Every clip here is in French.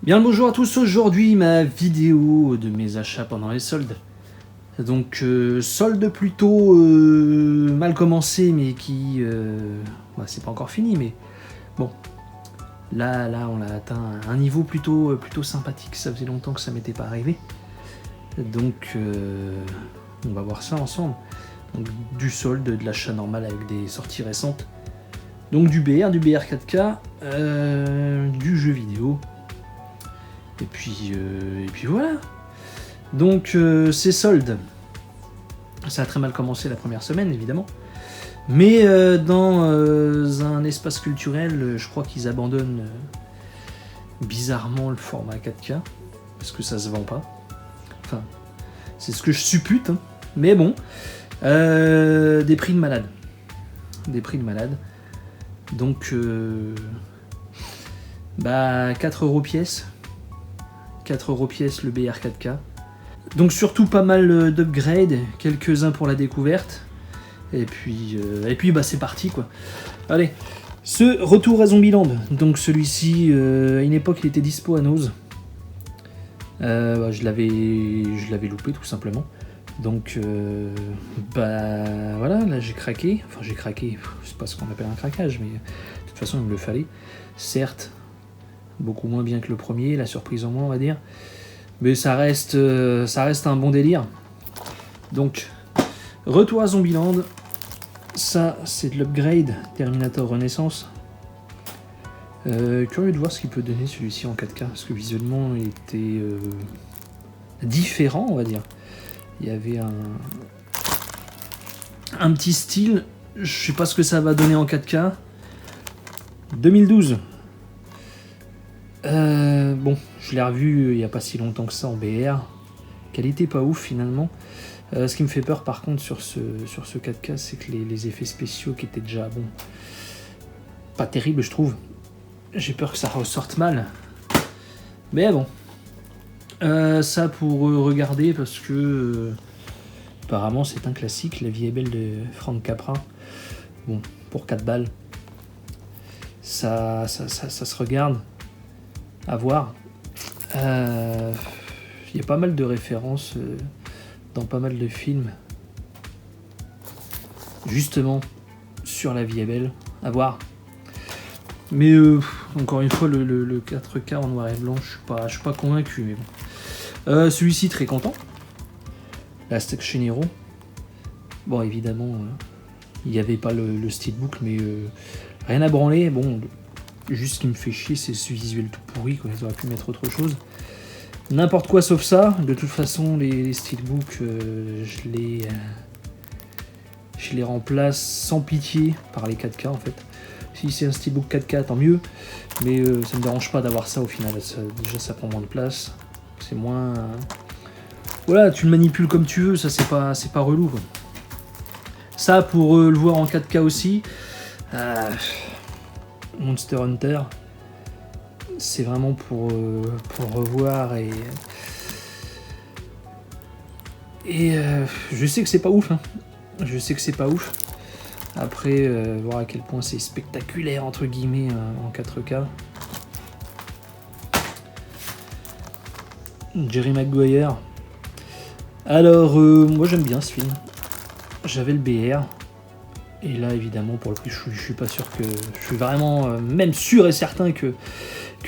Bien le bonjour à tous, aujourd'hui ma vidéo de mes achats pendant les soldes. Donc solde plutôt mal commencé mais qui... c'est pas encore fini mais bon. Là on a atteint un niveau plutôt sympathique, ça faisait longtemps que ça m'était pas arrivé. Donc on va voir ça ensemble. Donc du solde, de l'achat normal avec des sorties récentes. Donc du BR 4K, du jeu vidéo. Et puis voilà. Donc ces soldes, ça a très mal commencé la première semaine évidemment. Mais dans un espace culturel, je crois qu'ils abandonnent bizarrement le format 4K. Parce que ça se vend pas. Enfin, c'est ce que je suppute. Hein. Mais bon. Des prix de malade. Des prix de malade. Donc 4€ pièce. 4€ pièce le BR 4K. Donc surtout pas mal d'upgrades, quelques-uns pour la découverte. Et puis c'est parti quoi. Allez, ce retour à Zombieland. Donc celui-ci, à une époque il était dispo à Nose. Je l'avais loupé tout simplement. Donc voilà, là j'ai craqué. Enfin j'ai craqué, c'est pas ce qu'on appelle un craquage, mais de toute façon il me le fallait. Certes, beaucoup moins bien que le premier, la surprise en moins on va dire. Mais ça reste un bon délire. Donc, retour à Zombieland. Ça, c'est de l'upgrade Terminator Renaissance. Curieux de voir ce qu'il peut donner celui-ci en 4K. Parce que visuellement, il était différent, on va dire. Il y avait un petit style. Je sais pas ce que ça va donner en 4K. 2012. Je l'ai revu il n'y a pas si longtemps que ça en BR. Qualité pas ouf finalement. Ce qui me fait peur par contre sur ce 4K, c'est que les effets spéciaux qui étaient déjà pas terribles je trouve. J'ai peur que ça ressorte mal. Mais bon. Ça pour regarder parce que apparemment c'est un classique. La vie est belle de Frank Capra. Bon, pour 4 balles. Ça se regarde. À voir. Il y a pas mal de références dans pas mal de films justement sur La vie est belle, à voir. Mais encore une fois le 4K en noir et blanc, je suis pas convaincu, mais bon. Celui-ci très content. Last Action Hero. Bon évidemment il n'y avait pas le steelbook, mais rien à branler. Bon, juste ce qui me fait chier, c'est ce visuel tout pourri, quoi. Ils auraient pu mettre autre chose. N'importe quoi sauf ça. De toute façon, les steelbooks, je les remplace sans pitié par les 4K en fait. Si c'est un steelbook 4K, tant mieux. Mais ça me dérange pas d'avoir ça au final. Déjà, ça prend moins de place. C'est moins... Voilà, tu le manipules comme tu veux. Ça, c'est pas relou, quoi. Ça, pour le voir en 4K aussi... Monster Hunter, c'est vraiment pour revoir et je sais que c'est pas ouf, hein. Je sais que c'est pas ouf. Après, voir à quel point c'est spectaculaire entre guillemets en 4K. Jerry Maguire. Alors, moi j'aime bien ce film. J'avais le BR. Et là, évidemment, pour le prix, je suis pas sûr que... Je suis vraiment même sûr et certain que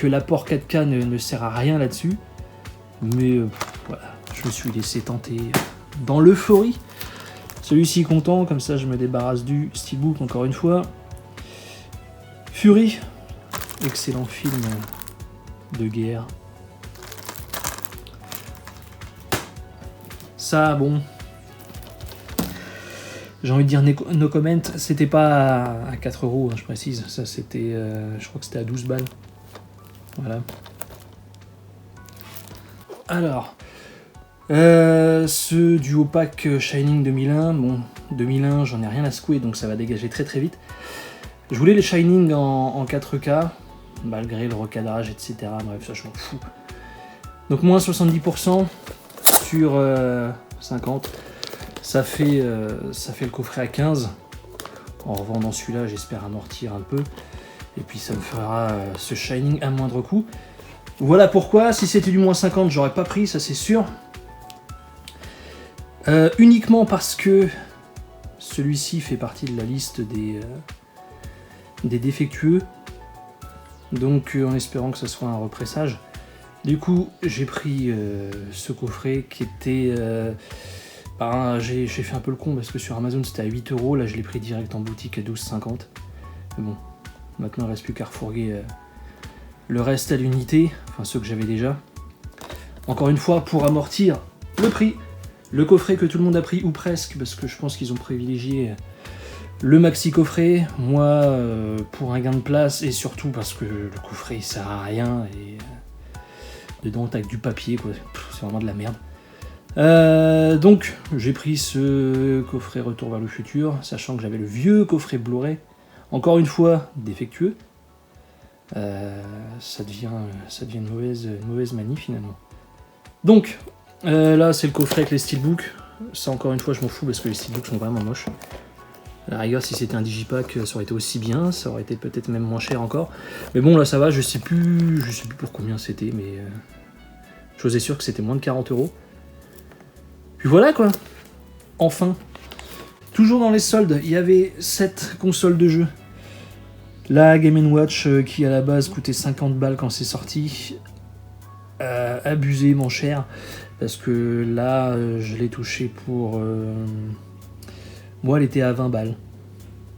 l'apport 4K ne sert à rien là-dessus. Mais voilà, je me suis laissé tenter dans l'euphorie. Celui-ci est content, comme ça je me débarrasse du steelbook encore une fois. Fury, excellent film de guerre. Ça, bon... J'ai envie de dire no comment, c'était pas à 4€, hein, je précise, ça c'était, je crois que c'était à 12 balles. Voilà. Alors, ce duo pack Shining 2001, bon, 2001 j'en ai rien à secouer donc ça va dégager très très vite. Je voulais les Shining en 4K, malgré le recadrage etc, bref ça je m'en fous. Donc moins 70% sur 50. Ça fait le coffret à 15. En revendant celui-là, j'espère amortir un peu. Et puis ça me fera ce Shining à moindre coût. Voilà pourquoi, si c'était du moins 50, j'aurais pas pris, ça c'est sûr. Uniquement parce que celui-ci fait partie de la liste des défectueux. Donc en espérant que ce soit un repressage. Du coup, j'ai pris ce coffret qui était... j'ai fait un peu le con parce que sur Amazon c'était à 8 €, là je l'ai pris direct en boutique à 12,50. Mais bon, maintenant il reste plus qu'à refourguer le reste à l'unité, enfin ceux que j'avais déjà. Encore une fois, pour amortir le prix, le coffret que tout le monde a pris, ou presque, parce que je pense qu'ils ont privilégié le maxi coffret, moi pour un gain de place, et surtout parce que le coffret il sert à rien, et dedans t'as que du papier, quoi. C'est vraiment de la merde. Donc j'ai pris ce coffret Retour vers le futur, sachant que j'avais le vieux coffret Blu-ray, encore une fois défectueux. Ça devient une mauvaise manie finalement. Donc là c'est le coffret avec les steelbooks. Ça encore une fois je m'en fous parce que les steelbooks sont vraiment moches. À la rigueur si c'était un digipack ça aurait été aussi bien, ça aurait été peut-être même moins cher encore. Mais bon là ça va, je sais plus pour combien c'était, mais chose est sûre que c'était moins de 40 €. Puis voilà quoi. Enfin. Toujours dans les soldes, il y avait cette console de jeu. La Game & Watch qui à la base coûtait 50 balles quand c'est sorti. Abusément cher. Parce que là, je l'ai touché pour... Moi, elle était à 20 balles.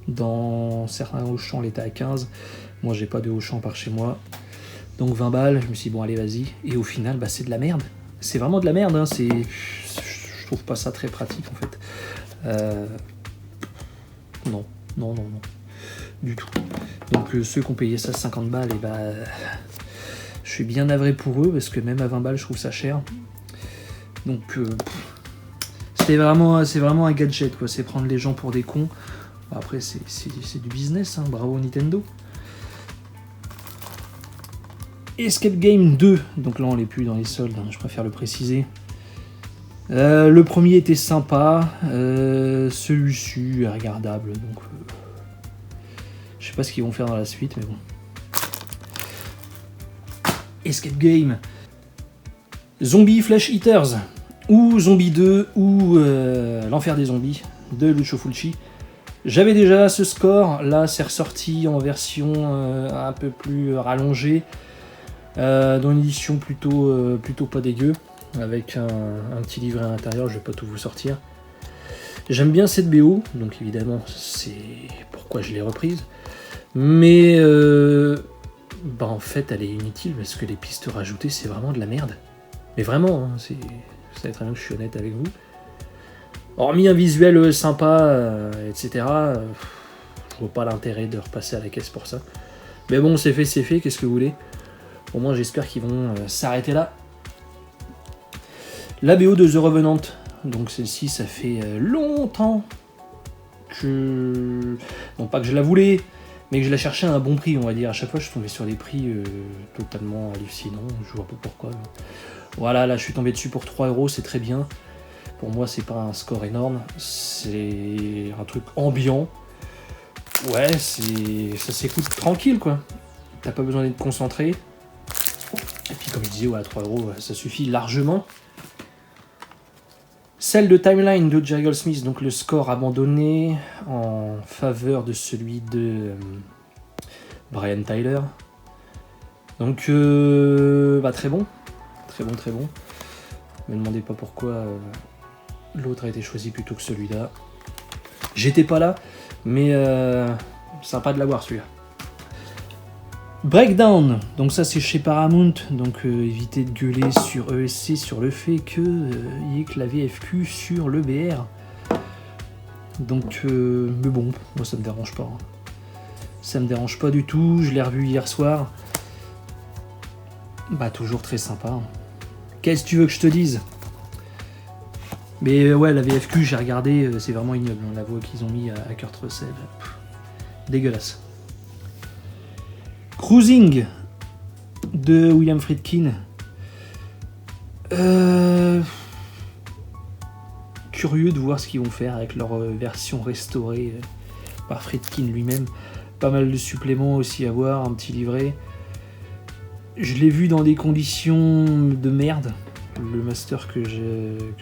Dans certains Auchan, elle était à 15. Moi, j'ai pas de Auchan par chez moi. Donc 20 balles, je me suis dit, bon, allez, vas-y. Et au final, bah, c'est de la merde. C'est vraiment de la merde. Hein. Je trouve pas ça très pratique, en fait. Non. Du tout. Donc ceux qui ont payé ça 50 balles, et bah, je suis bien navré pour eux, parce que même à 20 balles, je trouve ça cher. Donc c'est vraiment un gadget, quoi. C'est prendre les gens pour des cons. Après, c'est du business, hein. Bravo Nintendo. Escape Game 2, donc là on n'est plus dans les soldes, hein, je préfère le préciser. Le premier était sympa, celui-ci est regardable, donc je sais pas ce qu'ils vont faire dans la suite, mais bon. Escape Game, Zombie Flesh Eaters, ou Zombie 2, ou l'enfer des zombies de Lucio Fulci. J'avais déjà ce score, là c'est ressorti en version un peu plus rallongée, dans une édition plutôt pas dégueu, avec un petit livret à l'intérieur, je vais pas tout vous sortir. J'aime bien cette BO, donc évidemment c'est pourquoi je l'ai reprise, mais en fait elle est inutile parce que les pistes rajoutées c'est vraiment de la merde. Mais vraiment, hein, vous savez très bien que je suis honnête avec vous. Hormis un visuel sympa, etc., je vois pas l'intérêt de repasser à la caisse pour ça. Mais bon, c'est fait, qu'est-ce que vous voulez. Au moins j'espère qu'ils vont s'arrêter là. La BO de The Revenant, donc celle-ci ça fait longtemps que... Non pas que je la voulais, mais que je la cherchais à un bon prix, on va dire. À chaque fois je suis tombé sur des prix totalement hallucinants, je vois pas pourquoi. Mais... Voilà, là je suis tombé dessus pour 3 €, c'est très bien. Pour moi c'est pas un score énorme, c'est un truc ambiant. Ouais, ça s'écoute tranquille quoi. T'as pas besoin d'être concentré. Et puis comme je disais, ouais, 3 € ça suffit largement. Celle de Timeline de Jerry Goldsmith, donc le score abandonné en faveur de celui de Brian Tyler. Donc très bon. Très bon. Ne me demandez pas pourquoi l'autre a été choisi plutôt que celui-là. J'étais pas là, mais sympa de l'avoir celui-là. Breakdown, donc ça c'est chez Paramount, donc évitez de gueuler sur ESC sur le fait qu'il y ait que la VFQ sur le BR. Donc, mais bon, moi ça me dérange pas. Hein. Ça me dérange pas du tout, je l'ai revu hier soir. Bah toujours très sympa. Hein. Qu'est-ce que tu veux que je te dise? Mais ouais, la VFQ, j'ai regardé, c'est vraiment ignoble, hein, la voix qu'ils ont mis à Kurt Russell. Dégueulasse. Cruising de William Friedkin. Curieux de voir ce qu'ils vont faire avec leur version restaurée par Friedkin lui-même. Pas mal de suppléments aussi à voir, un petit livret. Je l'ai vu dans des conditions de merde. Le master que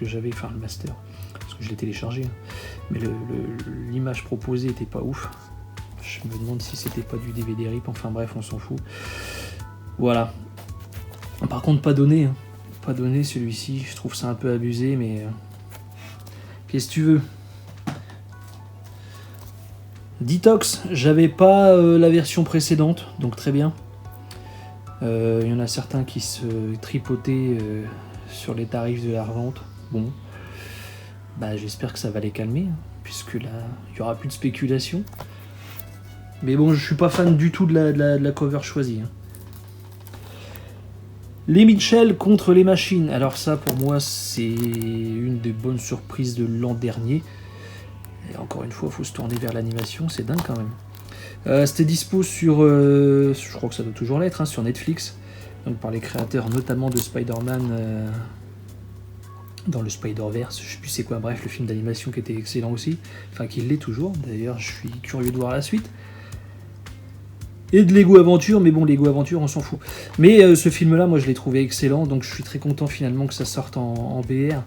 j'avais, enfin le master, parce que je l'ai téléchargé, hein. Mais l'image proposée était pas ouf. Je me demande si c'était pas du DVD RIP, enfin bref, on s'en fout. Voilà. Par contre, pas donné, hein. Pas donné celui-ci, je trouve ça un peu abusé, mais qu'est-ce que tu veux? Detox, j'avais pas la version précédente, donc très bien. Il y en a certains qui se tripotaient sur les tarifs de la revente. Bon, bah j'espère que ça va les calmer, hein, puisque là, il y aura plus de spéculation. Mais bon, je suis pas fan du tout de la cover choisie, hein. Les Mitchell contre les machines. Alors ça, pour moi, c'est une des bonnes surprises de l'an dernier. Et encore une fois, il faut se tourner vers l'animation, c'est dingue quand même. C'était dispo sur, je crois que ça doit toujours l'être, hein, sur Netflix, donc par les créateurs notamment de Spider-Man dans le Spider-Verse, je sais plus c'est quoi, bref, le film d'animation qui était excellent aussi, enfin qui l'est toujours, d'ailleurs je suis curieux de voir la suite. Et de Lego Aventure, mais bon, Lego Aventure, on s'en fout. Mais ce film-là, moi je l'ai trouvé excellent, donc je suis très content finalement que ça sorte en BR.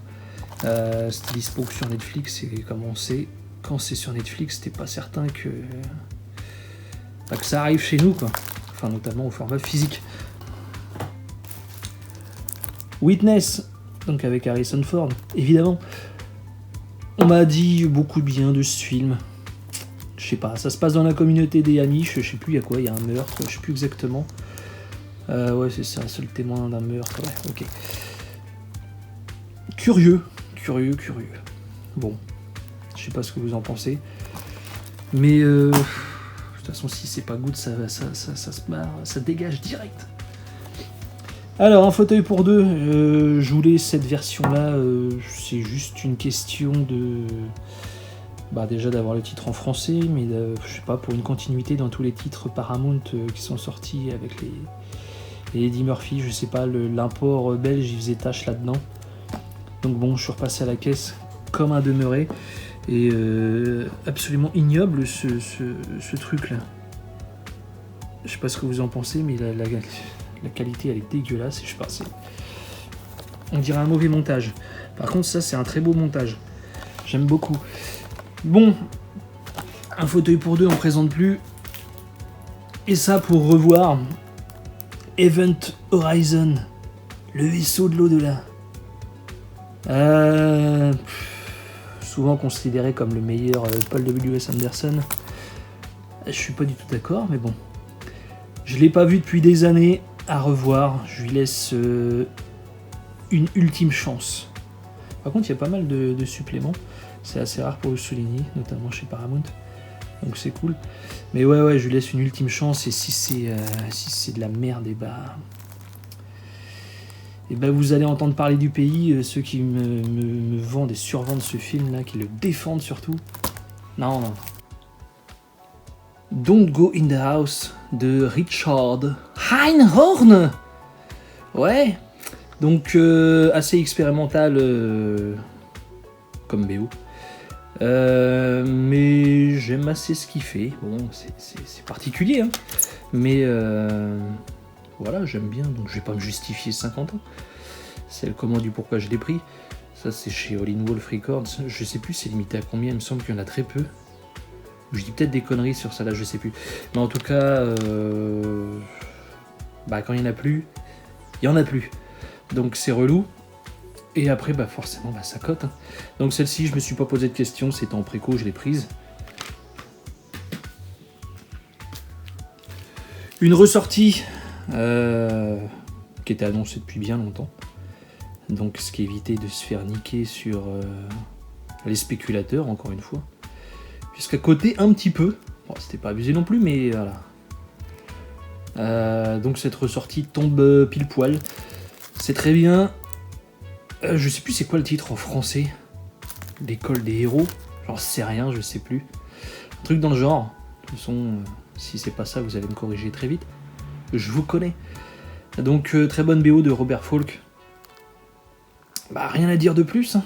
C'était dispo sur Netflix, et comme on sait, quand c'est sur Netflix, c'était pas certain que ça arrive chez nous, quoi. Enfin, notamment au format physique. Witness, donc avec Harrison Ford, évidemment. On m'a dit beaucoup de bien de ce film. Je sais pas, ça se passe dans la communauté des Amish, je sais plus il y a quoi, il y a un meurtre, je sais plus exactement. Ouais, c'est ça, seul témoin d'un meurtre, ouais, ok. Curieux. Bon, je sais pas ce que vous en pensez. Mais de toute façon, si c'est pas good, ça se marre, ça dégage direct. Alors, un fauteuil pour deux, je voulais cette version-là, c'est juste une question de... Bah déjà d'avoir le titre en français, mais je sais pas, pour une continuité dans tous les titres Paramount qui sont sortis avec les Eddie Murphy, je sais pas, l'import belge, il faisait tâche là-dedans. Donc bon, je suis repassé à la caisse comme un demeuré. Et absolument ignoble ce truc-là. Je sais pas ce que vous en pensez, mais la qualité, elle est dégueulasse. Je sais pas, on dirait un mauvais montage. Par contre, ça, c'est un très beau montage. J'aime beaucoup. Bon, un fauteuil pour deux, on présente plus. Et ça, pour revoir Event Horizon, le vaisseau de l'au-delà. Souvent considéré comme le meilleur Paul W.S. Anderson. Je suis pas du tout d'accord, mais bon. Je l'ai pas vu depuis des années. À revoir, je lui laisse une ultime chance. Par contre, il y a pas mal de suppléments. C'est assez rare pour le souligner, notamment chez Paramount. Donc c'est cool. Mais ouais, je lui laisse une ultime chance. Et si c'est de la merde, et bah vous allez entendre parler du pays, ceux qui me vendent et survendent ce film-là, qui le défendent surtout. Non. Don't Go in the House de Richard Einhorn. Ouais. Donc assez expérimental comme BO. Mais j'aime assez ce qu'il fait. Bon, c'est particulier, hein. Mais voilà, j'aime bien, donc je vais pas me justifier 50 ans. C'est le comment du pourquoi je l'ai pris. Ça, c'est chez All in Wolf Records. Je sais plus c'est limité à combien, il me semble qu'il y en a très peu. Je dis peut-être des conneries sur ça là, je sais plus. Mais en tout cas, quand il y en a plus, il y en a plus. Donc c'est relou. Et après, forcément, ça cote, hein. Donc celle-ci, je me suis pas posé de questions, c'était en préco, je l'ai prise. Une ressortie qui était annoncée depuis bien longtemps. Donc ce qui évitait de se faire niquer sur les spéculateurs, encore une fois. Puisqu'à côté, un petit peu, bon, c'était pas abusé non plus, mais voilà. Donc cette ressortie tombe pile poil. C'est très bien. Je sais plus c'est quoi le titre en français. L'école des héros. J'en sais rien, je sais plus. Un truc dans le genre. De toute façon, si c'est pas ça, vous allez me corriger très vite. Je vous connais. Donc très bonne BO de Robert Falk. Rien à dire de plus, hein.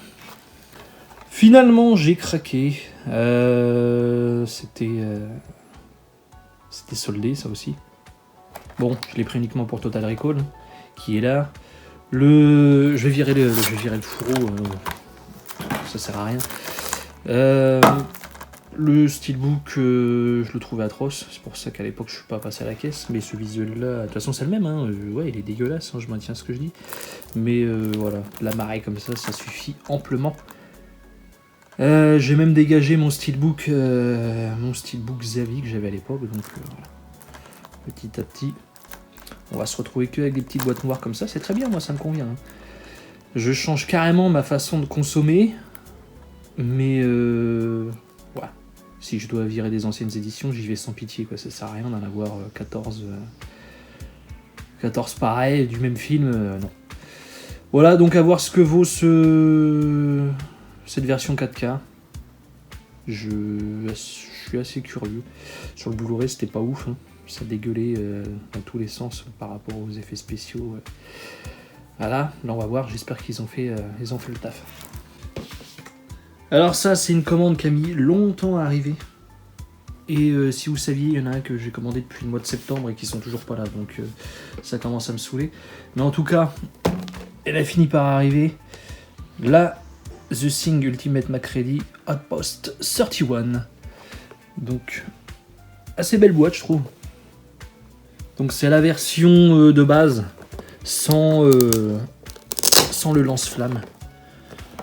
Finalement, j'ai craqué. C'était soldé, ça aussi. Bon, je l'ai pris uniquement pour Total Recall, qui est là. Je vais virer le fourreau, ça sert à rien. Le steelbook, je le trouvais atroce, c'est pour ça qu'à l'époque je suis pas passé à la caisse, mais ce visuel là, de toute façon c'est le même, hein. Ouais, il est dégueulasse, hein, je maintiens ce que je dis, mais voilà, la marée comme ça suffit amplement. J'ai même dégagé mon steelbook Xavi que j'avais à l'époque, donc voilà. Petit à petit, on va se retrouver que avec des petites boîtes noires comme ça, c'est très bien, moi ça me convient. Hein. Je change carrément ma façon de consommer, mais voilà. Si je dois virer des anciennes éditions, j'y vais sans pitié, quoi. Ça sert à rien d'en avoir 14 pareils du même film, non. Voilà, donc à voir ce que vaut cette version 4K. Je suis assez curieux. Sur le Blu-ray, c'était pas ouf, hein. Ça dégueulait dans tous les sens par rapport aux effets spéciaux. Voilà, là on va voir, j'espère qu'ils ont fait le taf. Alors ça, c'est une commande qui a mis longtemps à arriver. Et si vous saviez, il y en a un que j'ai commandé depuis le mois de septembre et qui sont toujours pas là, donc ça commence à me saouler. Mais en tout cas, elle a fini par arriver. Là, The Thing Ultimate Macready Outpost 31. Donc, assez belle boîte, je trouve. Donc c'est la version de base, sans le lance-flamme.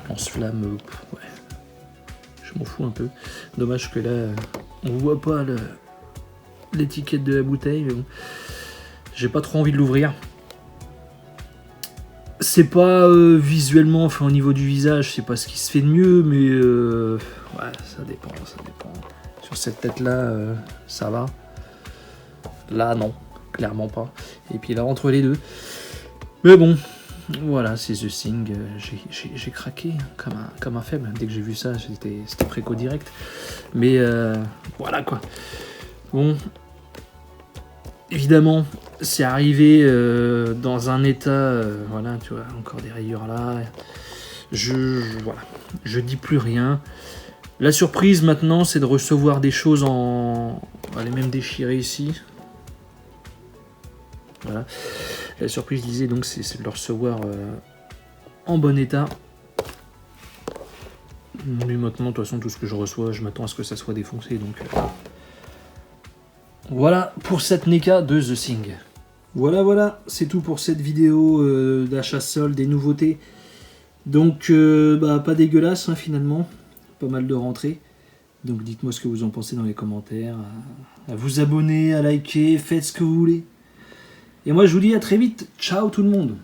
Lance-flamme, ouais. Je m'en fous un peu. Dommage que là, on voit pas l'étiquette de la bouteille, mais bon. J'ai pas trop envie de l'ouvrir. C'est pas visuellement, enfin au niveau du visage, c'est pas ce qui se fait de mieux, mais ouais, ça dépend. Sur cette tête-là, ça va. Là, non. Clairement pas. Et puis là, entre les deux. Mais bon, voilà, c'est The Thing. J'ai craqué comme un faible. Dès que j'ai vu ça, c'était préco direct. Mais voilà quoi. Bon. Évidemment, c'est arrivé dans un état. Voilà, tu vois, encore des rayures là. Voilà. Je dis plus rien. La surprise maintenant, c'est de recevoir des choses en. Elle est même déchirée ici. Voilà. La surprise, je disais, donc, c'est de le recevoir en bon état. Mais maintenant, de toute façon, tout ce que je reçois, je m'attends à ce que ça soit défoncé. Donc, voilà pour cette NECA de The Thing. Voilà, c'est tout pour cette vidéo d'achat solde des nouveautés. Donc, pas dégueulasse, hein, finalement. Pas mal de rentrées. Donc, dites-moi ce que vous en pensez dans les commentaires. À vous abonner, à liker, faites ce que vous voulez. Et moi je vous dis à très vite, ciao tout le monde.